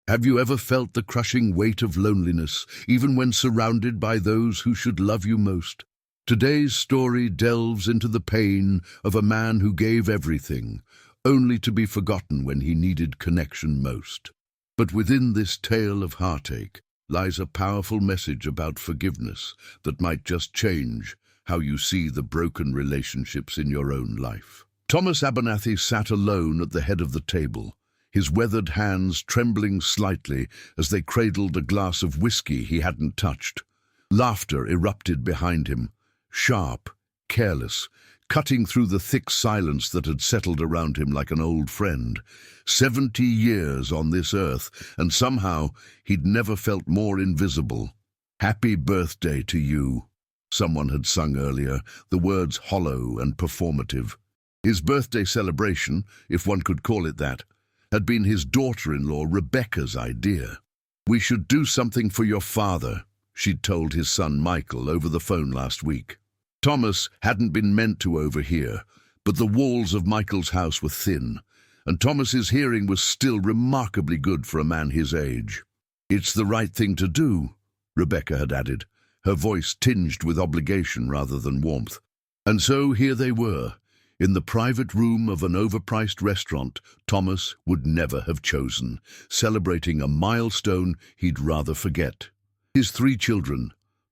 Have you ever felt the crushing weight of loneliness, even when surrounded by those who should love you most? Today's story delves into the pain of a man who gave everything, only to be forgotten when he needed connection most. But within this tale of heartache lies a powerful message about forgiveness that might just change how you see the broken relationships in your own life. Thomas Abernathy sat alone at the head of the table, his weathered hands trembling slightly as they cradled a glass of whiskey he hadn't touched. Laughter erupted behind him, sharp, careless, cutting through the thick silence that had settled around him like an old friend. 70 years on this earth, and somehow he'd never felt more invisible. "Happy birthday to you," someone had sung earlier, the words hollow and performative. His birthday celebration, if one could call it that, had been his daughter-in-law Rebecca's idea. "We should do something for your father," she'd told his son Michael over the phone last week. Thomas hadn't been meant to overhear, but the walls of Michael's house were thin, and Thomas's hearing was still remarkably good for a man his age. "It's the right thing to do," Rebecca had added, her voice tinged with obligation rather than warmth. And so here they were, in the private room of an overpriced restaurant Thomas would never have chosen, celebrating a milestone he'd rather forget. His 3 children,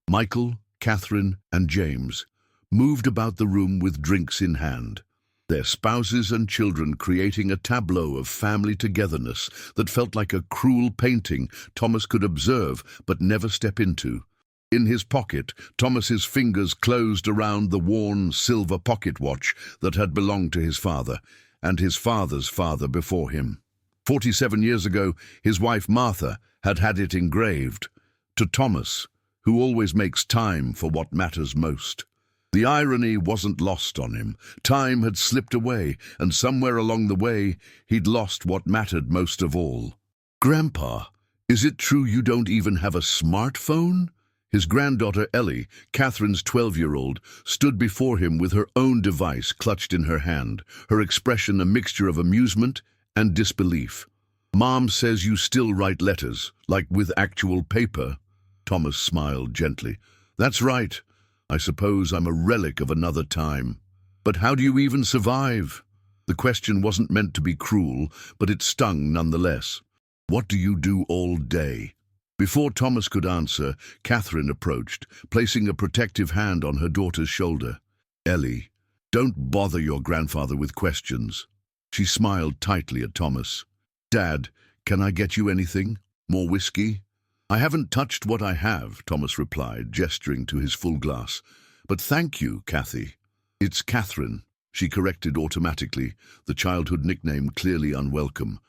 Michael, Catherine, and James, moved about the room with drinks in hand, their spouses and children creating a tableau of family togetherness that felt like a cruel painting Thomas could observe but never step into. In his pocket, Thomas's fingers closed around the worn silver pocket watch that had belonged to his father, and his father's father before him. 47 years ago, his wife Martha had had it engraved, "To Thomas, who always makes time for what matters most." The irony wasn't lost on him. Time had slipped away, and somewhere along the way, he'd lost what mattered most of all. "Grandpa, is it true you don't even have a smartphone?" His granddaughter Ellie, Catherine's 12-year-old, stood before him with her own device clutched in her hand, her expression a mixture of amusement and disbelief. "Mom says you still write letters, like with actual paper." Thomas smiled gently. "That's right. I suppose I'm a relic of another time. But how do you even survive?" The question wasn't meant to be cruel, but it stung nonetheless. "What do you do all day?" Before Thomas could answer, Catherine approached, placing a protective hand on her daughter's shoulder. "Ellie, don't bother your grandfather with questions." She smiled tightly at Thomas. "Dad, can I get you anything? More whiskey?" "I haven't touched what I have," Thomas replied, gesturing to his full glass. "But thank you, Kathy." "It's Catherine," she corrected automatically, the childhood nickname clearly unwelcome.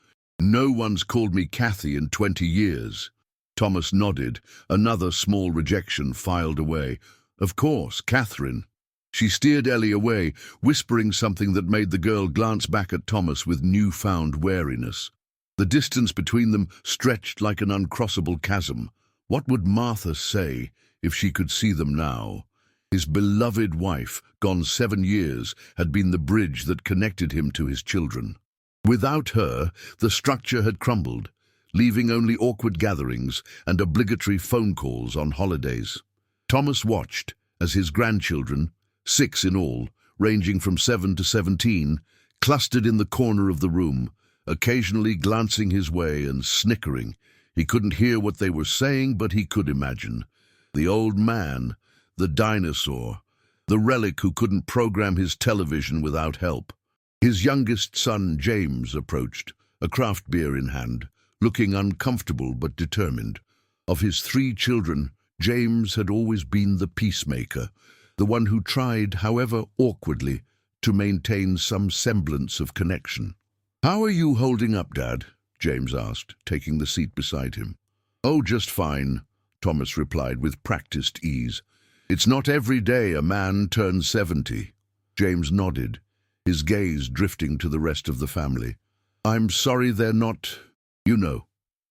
"No one's called me Kathy in 20 years. Thomas nodded, another small rejection filed away. "Of course, Catherine." She steered Ellie away, whispering something that made the girl glance back at Thomas with newfound wariness. The distance between them stretched like an uncrossable chasm. What would Martha say if she could see them now? His beloved wife, gone 7 years, had been the bridge that connected him to his children. Without her, the structure had crumbled, leaving only awkward gatherings and obligatory phone calls on holidays. Thomas watched as his grandchildren, 6 in all, ranging from 7 to 17, clustered in the corner of the room, occasionally glancing his way and snickering. He couldn't hear what they were saying, but he could imagine. The old man, the dinosaur, the relic who couldn't program his television without help. His youngest son, James, approached, a craft beer in hand, looking uncomfortable but determined. Of his 3 children, James had always been the peacemaker, the one who tried, however awkwardly, to maintain some semblance of connection. "How are you holding up, Dad?" James asked, taking the seat beside him. "Oh, just fine," Thomas replied with practiced ease. "It's not every day a man turns 70. James nodded, his gaze drifting to the rest of the family. "I'm sorry they're not,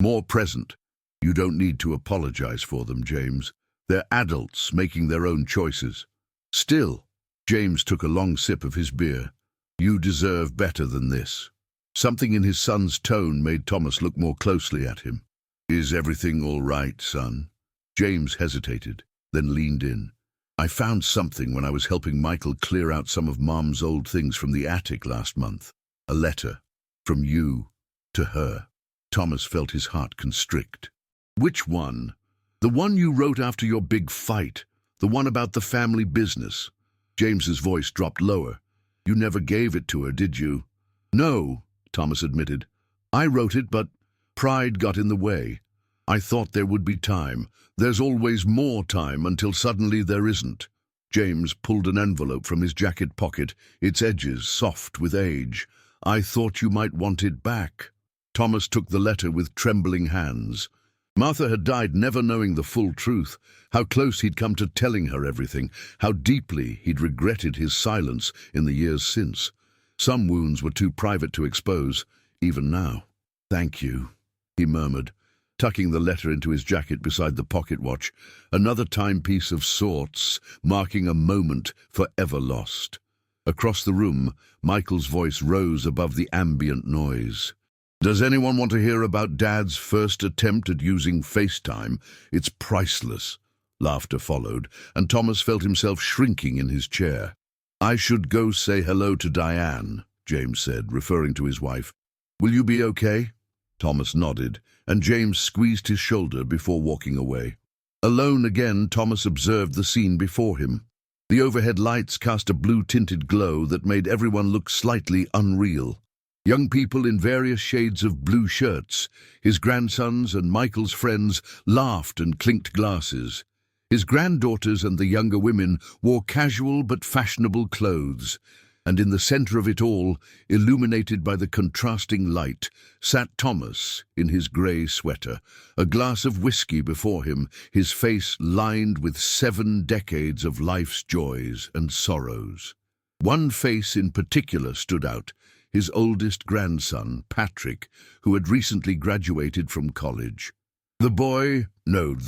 more present." "You don't need to apologize for them, James. They're adults making their own choices." "Still," James took a long sip of his beer, "you deserve better than this." Something in his son's tone made Thomas look more closely at him. Is everything all right, son? James hesitated, then leaned in. I found something when I was helping Michael clear out some of Mom's old things from the attic last month. A letter. From you. To her. Thomas felt his heart constrict. Which one? The one you wrote after your big fight. The one about the family business. James's voice dropped lower. You never gave it to her, did you? No, Thomas admitted. I wrote it, but pride got in the way. I thought there would be time. There's always more time until suddenly there isn't. James pulled an envelope from his jacket pocket, its edges soft with age. I thought you might want it back. Thomas took the letter with trembling hands. Martha had died never knowing the full truth, how close he'd come to telling her everything, how deeply he'd regretted his silence in the years since. Some wounds were too private to expose, even now. Thank you, he murmured, tucking the letter into his jacket beside the pocket watch, another timepiece of sorts, marking a moment forever lost. Across the room, Michael's voice rose above the ambient noise. Does anyone want to hear about Dad's first attempt at using FaceTime? It's priceless. Laughter followed, and Thomas felt himself shrinking in his chair. I should go say hello to Diane, James said, referring to his wife. Will you be okay? Thomas nodded, and James squeezed his shoulder before walking away. Alone again, Thomas observed the scene before him. The overhead lights cast a blue-tinted glow that made everyone look slightly unreal. Young people in various shades of blue shirts, his grandsons and Michael's friends, laughed and clinked glasses. His granddaughters and the younger women wore casual but fashionable clothes, and in the center of it all, illuminated by the contrasting light, sat Thomas in his grey sweater, a glass of whiskey before him, his face lined with 7 decades of life's joys and sorrows. One face in particular stood out, his oldest grandson, Patrick, who had recently graduated from college. The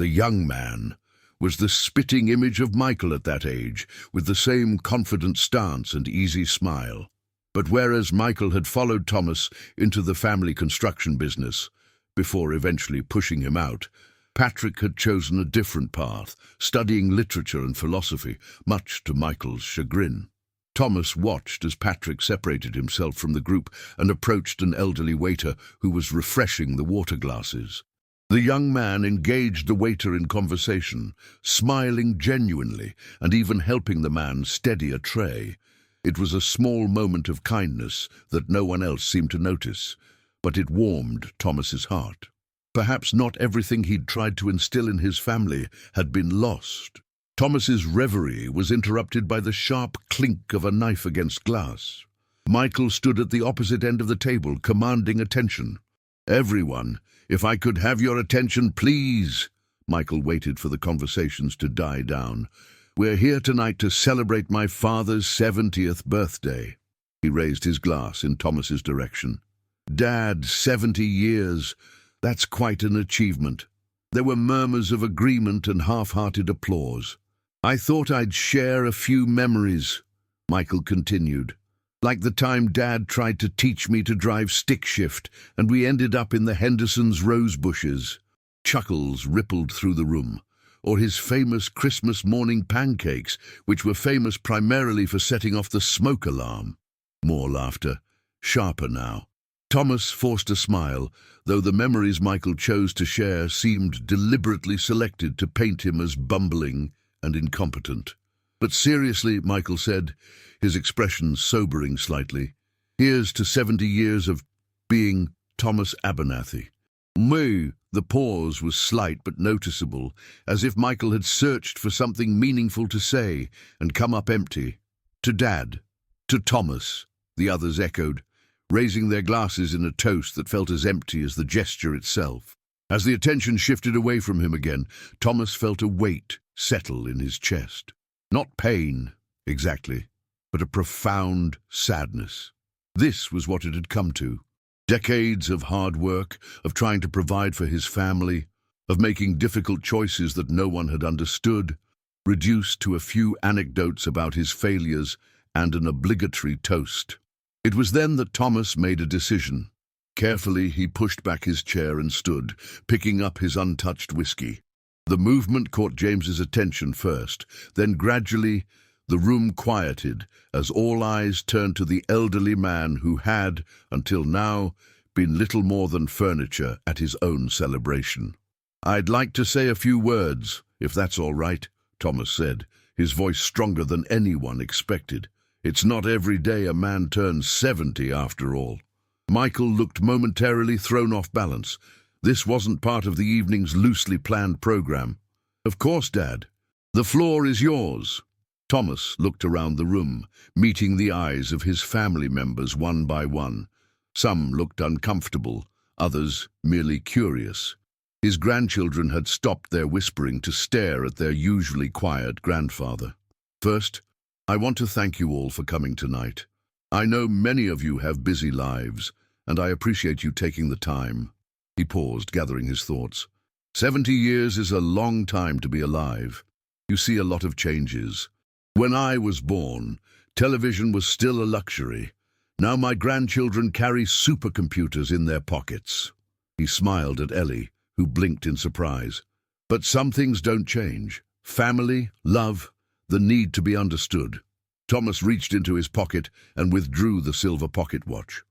young man, was the spitting image of Michael at that age, with the same confident stance and easy smile. But whereas Michael had followed Thomas into the family construction business, before eventually pushing him out, Patrick had chosen a different path, studying literature and philosophy, much to Michael's chagrin. Thomas watched as Patrick separated himself from the group and approached an elderly waiter who was refreshing the water glasses. The young man engaged the waiter in conversation, smiling genuinely and even helping the man steady a tray. It was a small moment of kindness that no one else seemed to notice, but it warmed Thomas's heart. Perhaps not everything he'd tried to instill in his family had been lost. Thomas's reverie was interrupted by the sharp clink of a knife against glass. Michael stood at the opposite end of the table, commanding attention. Everyone, if I could have your attention, please. Michael waited for the conversations to die down. We're here tonight to celebrate my father's 70th birthday. He raised his glass in Thomas's direction. Dad, 70 years. That's quite an achievement. There were murmurs of agreement and half-hearted applause. I thought I'd share a few memories, Michael continued. Like the time Dad tried to teach me to drive stick shift, and we ended up in the Henderson's rose bushes. Chuckles rippled through the room. Or his famous Christmas morning pancakes, which were famous primarily for setting off the smoke alarm. More laughter, sharper now. Thomas forced a smile, though the memories Michael chose to share seemed deliberately selected to paint him as bumbling and incompetent. But seriously, Michael said, his expression sobering slightly, here's to 70 years of being Thomas Abernathy. The pause was slight but noticeable, as if Michael had searched for something meaningful to say and come up empty. To Dad. To Thomas, the others echoed, raising their glasses in a toast that felt as empty as the gesture itself. As the attention shifted away from him again, Thomas felt a weight settle in his chest. Not pain, exactly, but a profound sadness. This was what it had come to. Decades of hard work, of trying to provide for his family, of making difficult choices that no one had understood, reduced to a few anecdotes about his failures and an obligatory toast. It was then that Thomas made a decision. Carefully, he pushed back his chair and stood, picking up his untouched whiskey. The movement caught James's attention first, then gradually the room quieted as all eyes turned to the elderly man who had, until now, been little more than furniture at his own celebration. "I'd like to say a few words, if that's all right," Thomas said, his voice stronger than anyone expected. "It's not every day a man turns 70 after all." Michael looked momentarily thrown off balance. This wasn't part of the evening's loosely planned program. "Of course, Dad. The floor is yours." Thomas looked around the room, meeting the eyes of his family members one by one. Some looked uncomfortable, others merely curious. His grandchildren had stopped their whispering to stare at their usually quiet grandfather. "First, I want to thank you all for coming tonight. I know many of you have busy lives, and I appreciate you taking the time." He paused, gathering his thoughts. 70 years is a long time to be alive. You see a lot of changes. When I was born, television was still a luxury. Now my grandchildren carry supercomputers in their pockets. He smiled at Ellie, who blinked in surprise. But some things don't change. Family, love, the need to be understood. Thomas reached into his pocket and withdrew the silver pocket watch.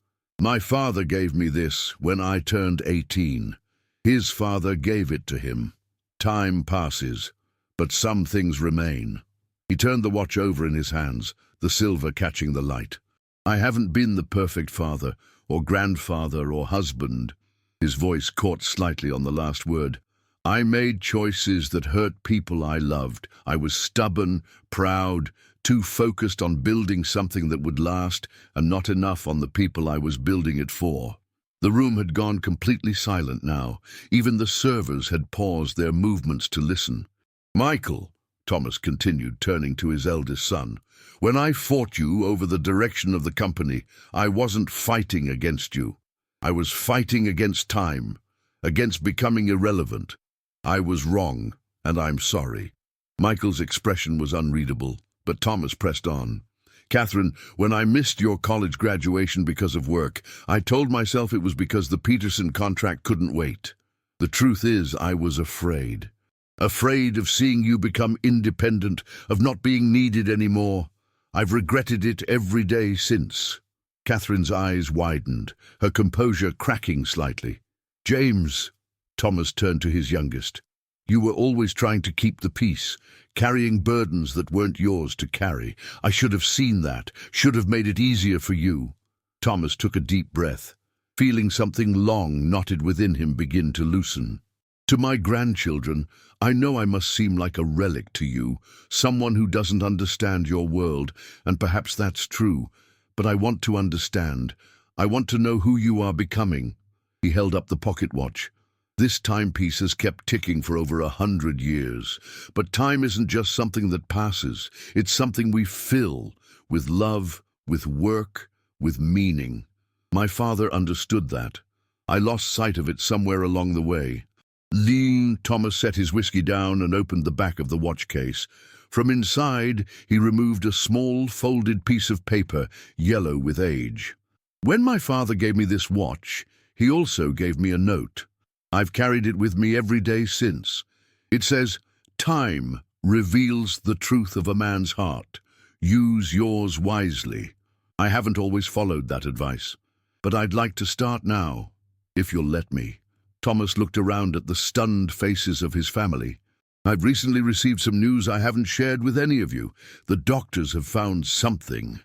"My father gave me this when I turned 18. His father gave it to him. Time passes, but some things remain." He turned the watch over in his hands, the silver catching the light. "I haven't been the perfect father, or grandfather, or husband." His voice caught slightly on the last word. "I made choices that hurt people I loved. I was stubborn, proud, too focused on building something that would last, and not enough on the people I was building it for." The room had gone completely silent now. Even the servers had paused their movements to listen. "Michael," Thomas continued, turning to his eldest son, "when I fought you over the direction of the company, I wasn't fighting against you. I was fighting against time, against becoming irrelevant. I was wrong, and I'm sorry." Michael's expression was unreadable, but Thomas pressed on. "Catherine, when I missed your college graduation because of work, I told myself it was because the Peterson contract couldn't wait. The truth is, I was afraid. Afraid of seeing you become independent, of not being needed anymore. I've regretted it every day since." Catherine's eyes widened, her composure cracking slightly. "James," Thomas turned to his youngest, "you were always trying to keep the peace, carrying burdens that weren't yours to carry. I should have seen that, should have made it easier for you." Thomas took a deep breath, feeling something long knotted within him begin to loosen. "To my grandchildren, I know I must seem like a relic to you, someone who doesn't understand your world, and perhaps that's true, but I want to understand. I want to know who you are becoming." He held up the pocket watch. "This timepiece has kept ticking for over 100 years, but time isn't just something that passes. It's something we fill with love, with work, with meaning. My father understood that. I lost sight of it somewhere along the way." Thomas set his whiskey down and opened the back of the watch case. From inside, he removed a small, folded piece of paper, yellow with age. "When my father gave me this watch, he also gave me a note. I've carried it with me every day since. It says, 'Time reveals the truth of a man's heart. Use yours wisely.' I haven't always followed that advice, but I'd like to start now, if you'll let me." Thomas looked around at the stunned faces of his family. "I've recently received some news I haven't shared with any of you. The doctors have found something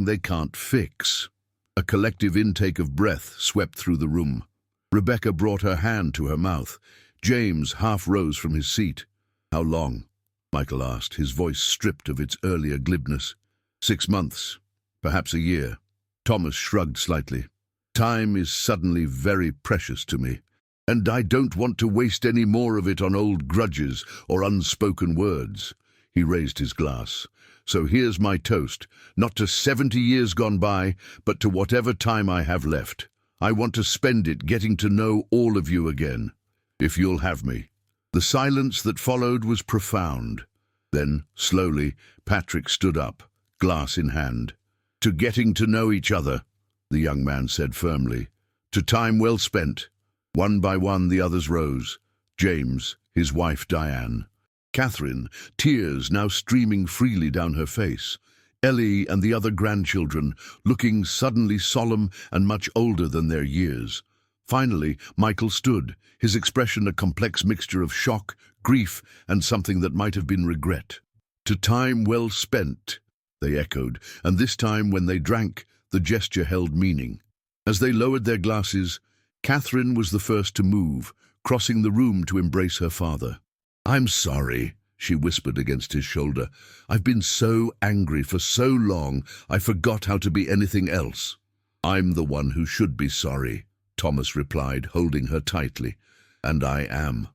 they can't fix." A collective intake of breath swept through the room. Rebecca brought her hand to her mouth. James half rose from his seat. "How long?" Michael asked, his voice stripped of its earlier glibness. 6 months, perhaps a year." Thomas shrugged slightly. "Time is suddenly very precious to me, and I don't want to waste any more of it on old grudges or unspoken words." He raised his glass. "So here's my toast, not to 70 years gone by, but to whatever time I have left. I want to spend it getting to know all of you again, if you'll have me." The silence that followed was profound. Then, slowly, Patrick stood up, glass in hand. "To getting to know each other," the young man said firmly. To time well spent. One by one the others rose. James, his wife Diane. Catherine, tears now streaming freely down her face. Ellie and the other grandchildren, looking suddenly solemn and much older than their years. Finally, Michael stood, his expression a complex mixture of shock, grief, and something that might have been regret. To time well spent, they echoed, and this time when they drank, the gesture held meaning. As they lowered their glasses, Catherine was the first to move, crossing the room to embrace her father. "I'm sorry," she whispered against his shoulder. "I've been so angry for so long, I forgot how to be anything else." "I'm the one who should be sorry," Thomas replied, holding her tightly. "And I am.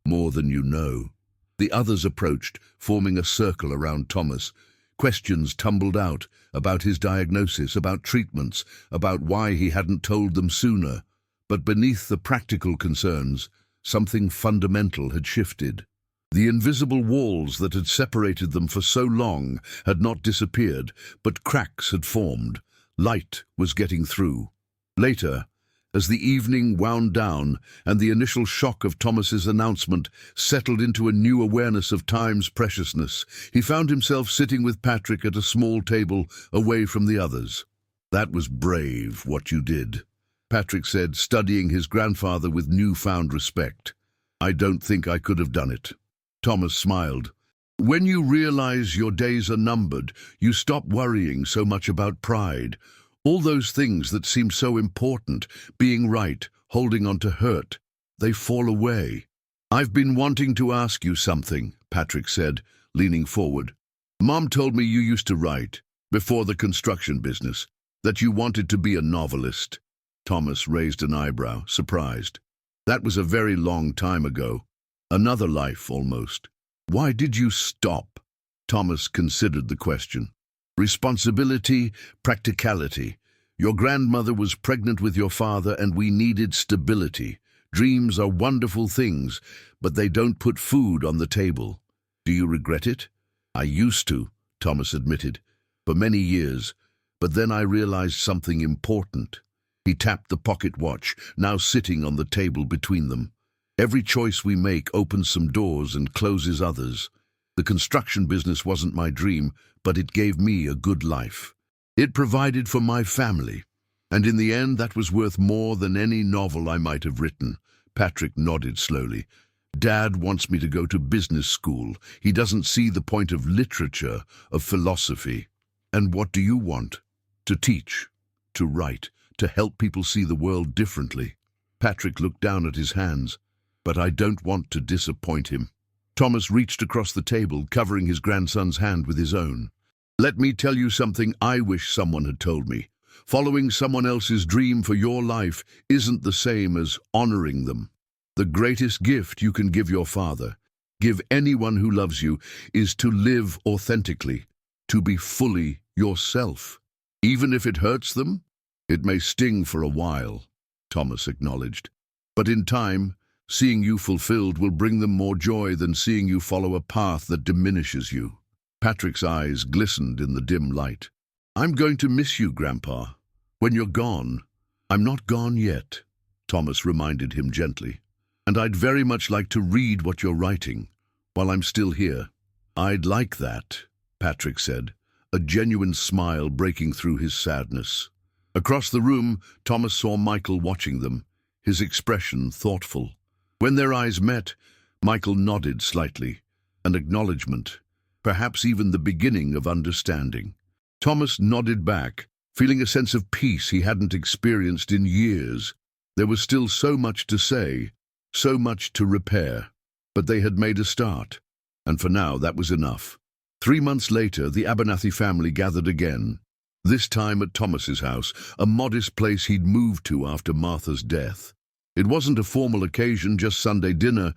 More than you know." The others approached, forming a circle around Thomas. Questions tumbled out about his diagnosis, about treatments, about why he hadn't told them sooner. But beneath the practical concerns, something fundamental had shifted. The invisible walls that had separated them for so long had not disappeared, but cracks had formed. Light was getting through. Later, as the evening wound down and the initial shock of Thomas's announcement settled into a new awareness of time's preciousness, he found himself sitting with Patrick at a small table away from the others. "That was brave, what you did," Patrick said, studying his grandfather with newfound respect. "I don't think I could have done it." Thomas smiled. "When you realize your days are numbered, you stop worrying so much about pride. All those things that seem so important, being right, holding on to hurt, they fall away." "I've been wanting to ask you something," Patrick said, leaning forward. "Mom told me you used to write, before the construction business, that you wanted to be a novelist." Thomas raised an eyebrow, surprised. "That was a very long time ago. Another life, almost. Why did you stop?" Thomas considered the question. "Responsibility, practicality. Your grandmother was pregnant with your father and we needed stability. Dreams are wonderful things, but they don't put food on the table. Do you regret it?" "I used to," Thomas admitted, "for many years, but then I realized something important." He tapped the pocket watch, now sitting on the table between them. "Every choice we make opens some doors and closes others. The construction business wasn't my dream, but it gave me a good life. It provided for my family, and in the end that was worth more than any novel I might have written." Patrick nodded slowly. "Dad wants me to go to business school. He doesn't see the point of literature, of philosophy." "And what do you want?" "To teach, to write, to help people see the world differently." Patrick looked down at his hands. "But I don't want to disappoint him." Thomas reached across the table, covering his grandson's hand with his own. "Let me tell you something I wish someone had told me. Following someone else's dream for your life isn't the same as honoring them. The greatest gift you can give your father, give anyone who loves you, is to live authentically, to be fully yourself. Even if it hurts them, it may sting for a while," Thomas acknowledged. "But in time, seeing you fulfilled will bring them more joy than seeing you follow a path that diminishes you." Patrick's eyes glistened in the dim light. "I'm going to miss you, Grandpa. When you're gone." "I'm not gone yet," Thomas reminded him gently. "And I'd very much like to read what you're writing, while I'm still here." "I'd like that," Patrick said, a genuine smile breaking through his sadness. Across the room, Thomas saw Michael watching them, his expression thoughtful. When their eyes met, Michael nodded slightly, an acknowledgement, perhaps even the beginning of understanding. Thomas nodded back, feeling a sense of peace he hadn't experienced in years. There was still so much to say, so much to repair, but they had made a start, and for now that was enough. 3 months later, the Abernathy family gathered again, this time at Thomas's house, a modest place he'd moved to after Martha's death. It wasn't a formal occasion, just Sunday dinner,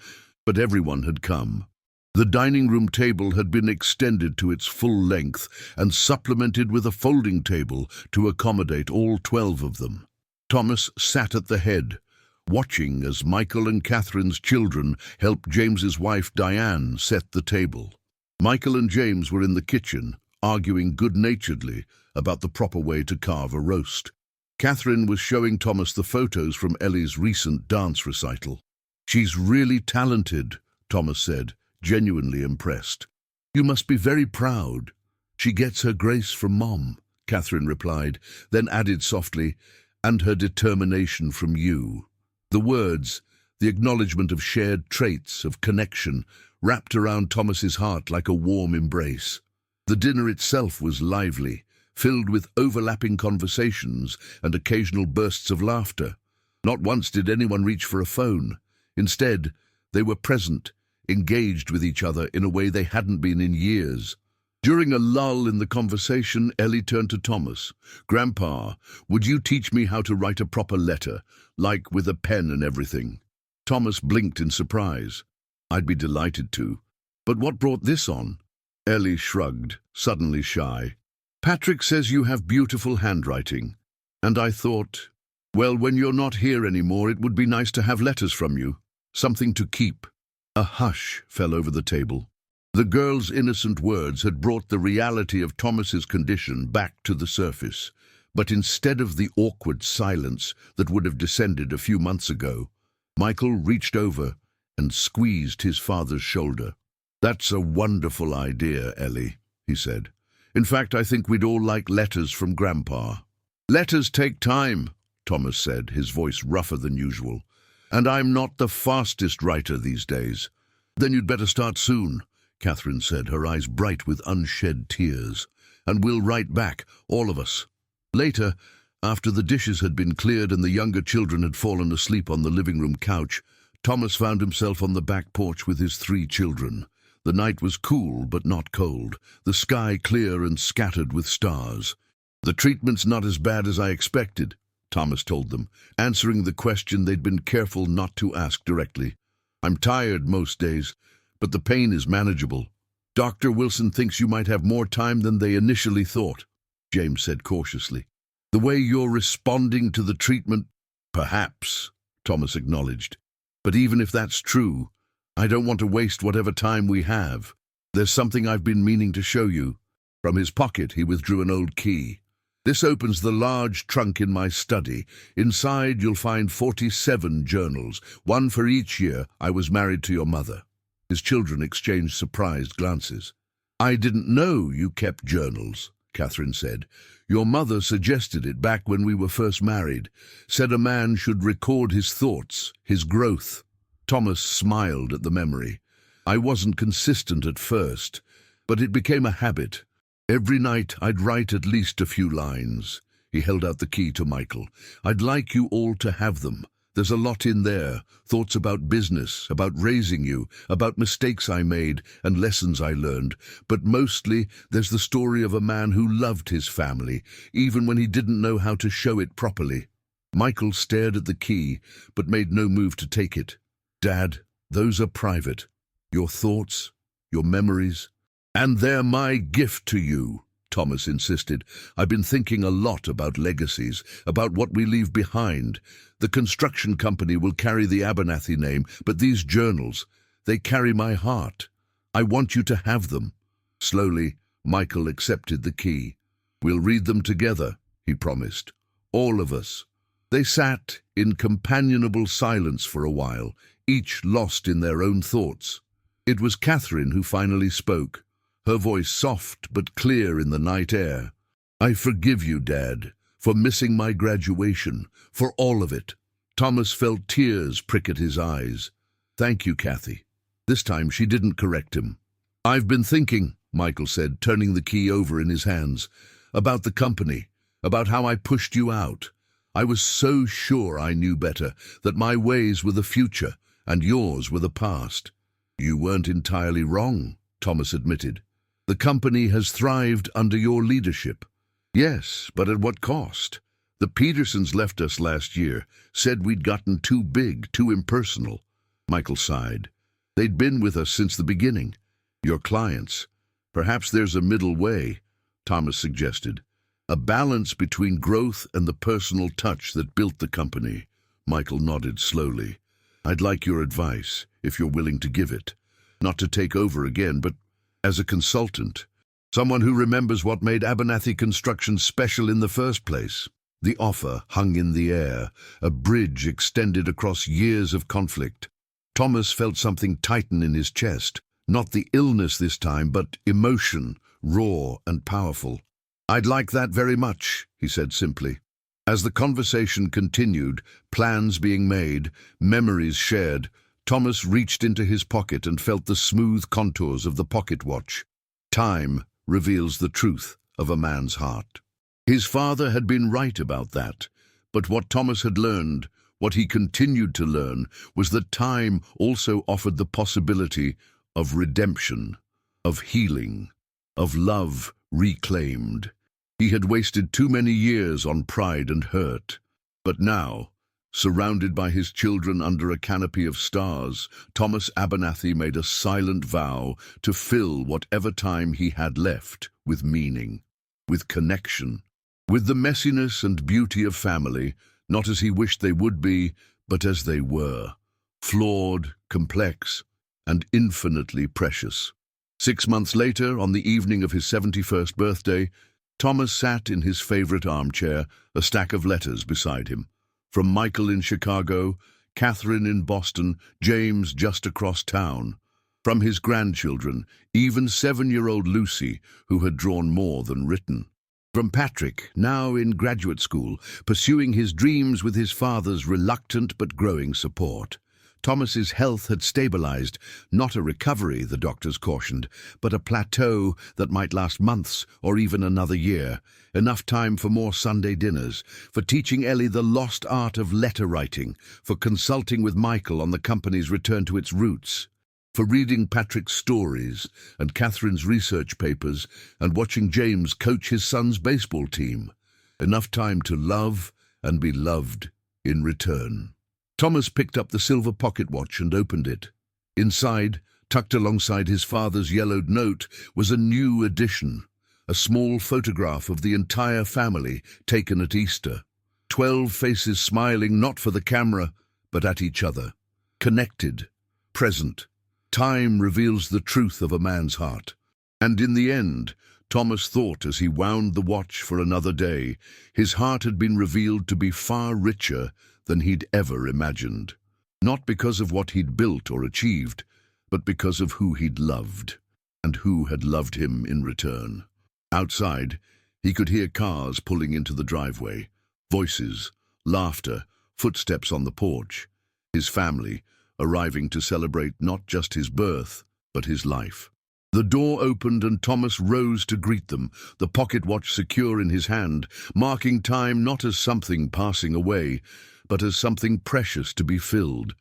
but everyone had come. The dining room table had been extended to its full length and supplemented with a folding table to accommodate all 12 of them. Thomas sat at the head, watching as Michael and Catherine's children helped James's wife Diane set the table. Michael and James were in the kitchen, arguing good-naturedly about the proper way to carve a roast. Catherine was showing Thomas the photos from Ellie's recent dance recital. "She's really talented," Thomas said, genuinely impressed. "You must be very proud." "She gets her grace from Mom," Catherine replied, then added softly, "and her determination from you." The words, the acknowledgement of shared traits, of connection, wrapped around Thomas's heart like a warm embrace. The dinner itself was lively, filled with overlapping conversations and occasional bursts of laughter. Not once did anyone reach for a phone. Instead, they were present, engaged with each other in a way they hadn't been in years. During a lull in the conversation, Ellie turned to Thomas. "Grandpa, would you teach me how to write a proper letter, like with a pen and everything?" Thomas blinked in surprise. "I'd be delighted to. But what brought this on?" Ellie shrugged, suddenly shy. "Patrick says you have beautiful handwriting. And I thought, well, when you're not here anymore, it would be nice to have letters from you. Something to keep." A hush fell over the table. The girl's innocent words had brought the reality of Thomas's condition back to the surface. But instead of the awkward silence that would have descended a few months ago, Michael reached over and squeezed his father's shoulder. "That's a wonderful idea, Ellie," he said. "In fact, I think we'd all like letters from Grandpa." "Letters take time," Thomas said, his voice rougher than usual. "And I'm not the fastest writer these days." "Then you'd better start soon," Catherine said, her eyes bright with unshed tears. "And we'll write back, all of us." Later, after the dishes had been cleared and the younger children had fallen asleep on the living room couch, Thomas found himself on the back porch with his 3 children. The night was cool but not cold, the sky clear and scattered with stars. "The treatment's not as bad as I expected," Thomas told them, answering the question they'd been careful not to ask directly. "I'm tired most days, but the pain is manageable. Dr. Wilson thinks you might have more time than they initially thought," James said cautiously. "The way you're responding to the treatment—" "Perhaps," Thomas acknowledged. "But even if that's true, I don't want to waste whatever time we have. There's something I've been meaning to show you." From his pocket he withdrew an old key. "This opens the large trunk in my study. Inside you'll find 47 journals, one for each year I was married to your mother." His children exchanged surprised glances. "I didn't know you kept journals," Catherine said. "Your mother suggested it back when we were first married, said a man should record his thoughts, his growth." Thomas smiled at the memory. "I wasn't consistent at first, but it became a habit. Every night I'd write at least a few lines." He held out the key to Michael. "I'd like you all to have them. There's a lot in there, thoughts about business, about raising you, about mistakes I made and lessons I learned. But mostly there's the story of a man who loved his family, even when he didn't know how to show it properly." Michael stared at the key, but made no move to take it. "Dad, those are private. Your thoughts, your memories. And they're my gift to you," Thomas insisted. "I've been thinking a lot about legacies, about what we leave behind. The construction company will carry the Abernathy name, but these journals, they carry my heart. I want you to have them." Slowly, Michael accepted the key. "We'll read them together," he promised. "All of us." They sat in companionable silence for a while, each lost in their own thoughts. It was Catherine who finally spoke, her voice soft but clear in the night air. "I forgive you, Dad, for missing my graduation, for all of it." Thomas felt tears prick at his eyes. "Thank you, Kathy." This time she didn't correct him. "I've been thinking," Michael said, turning the key over in his hands, "about the company, about how I pushed you out. I was so sure I knew better, that my ways were the future and yours were the past." "You weren't entirely wrong," Thomas admitted. "The company has thrived under your leadership." "Yes, but at what cost? The Petersons left us last year, said we'd gotten too big, too impersonal." Michael sighed. "They'd been with us since the beginning. Your clients. Perhaps there's a middle way," Thomas suggested. "A balance between growth and the personal touch that built the company." Michael nodded slowly. "I'd like your advice, if you're willing to give it. Not to take over again, but as a consultant. Someone who remembers what made Abernathy Construction special in the first place." The offer hung in the air, a bridge extended across years of conflict. Thomas felt something tighten in his chest, not the illness this time, but emotion, raw and powerful. "I'd like that very much," he said simply. As the conversation continued, plans being made, memories shared, Thomas reached into his pocket and felt the smooth contours of the pocket watch. Time reveals the truth of a man's heart. His father had been right about that, but what Thomas had learned, what he continued to learn, was that time also offered the possibility of redemption, of healing, of love reclaimed. He had wasted too many years on pride and hurt, but now, surrounded by his children under a canopy of stars, Thomas Abernathy made a silent vow to fill whatever time he had left with meaning, with connection, with the messiness and beauty of family, not as he wished they would be, but as they were, flawed, complex, and infinitely precious. 6 months later, on the evening of his 71st birthday, Thomas sat in his favorite armchair, a stack of letters beside him. From Michael in Chicago, Catherine in Boston, James just across town. From his grandchildren, even 7-year-old Lucy, who had drawn more than written. From Patrick, now in graduate school, pursuing his dreams with his father's reluctant but growing support. Thomas's health had stabilized, not a recovery, the doctors cautioned, but a plateau that might last months or even another year. Enough time for more Sunday dinners, for teaching Ellie the lost art of letter writing, for consulting with Michael on the company's return to its roots, for reading Patrick's stories and Catherine's research papers and watching James coach his son's baseball team. Enough time to love and be loved in return. Thomas picked up the silver pocket watch and opened it. Inside, tucked alongside his father's yellowed note, was a new addition, a small photograph of the entire family taken at Easter. 12 faces smiling not for the camera, but at each other. Connected, present. Time reveals the truth of a man's heart. And in the end, Thomas thought as he wound the watch for another day, his heart had been revealed to be far richer than he'd ever imagined. Not because of what he'd built or achieved, but because of who he'd loved, and who had loved him in return. Outside, he could hear cars pulling into the driveway, voices, laughter, footsteps on the porch. His family, arriving to celebrate not just his birth, but his life. The door opened and Thomas rose to greet them, the pocket watch secure in his hand, marking time not as something passing away, but as something precious to be filled,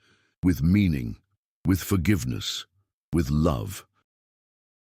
with meaning, with forgiveness, with love.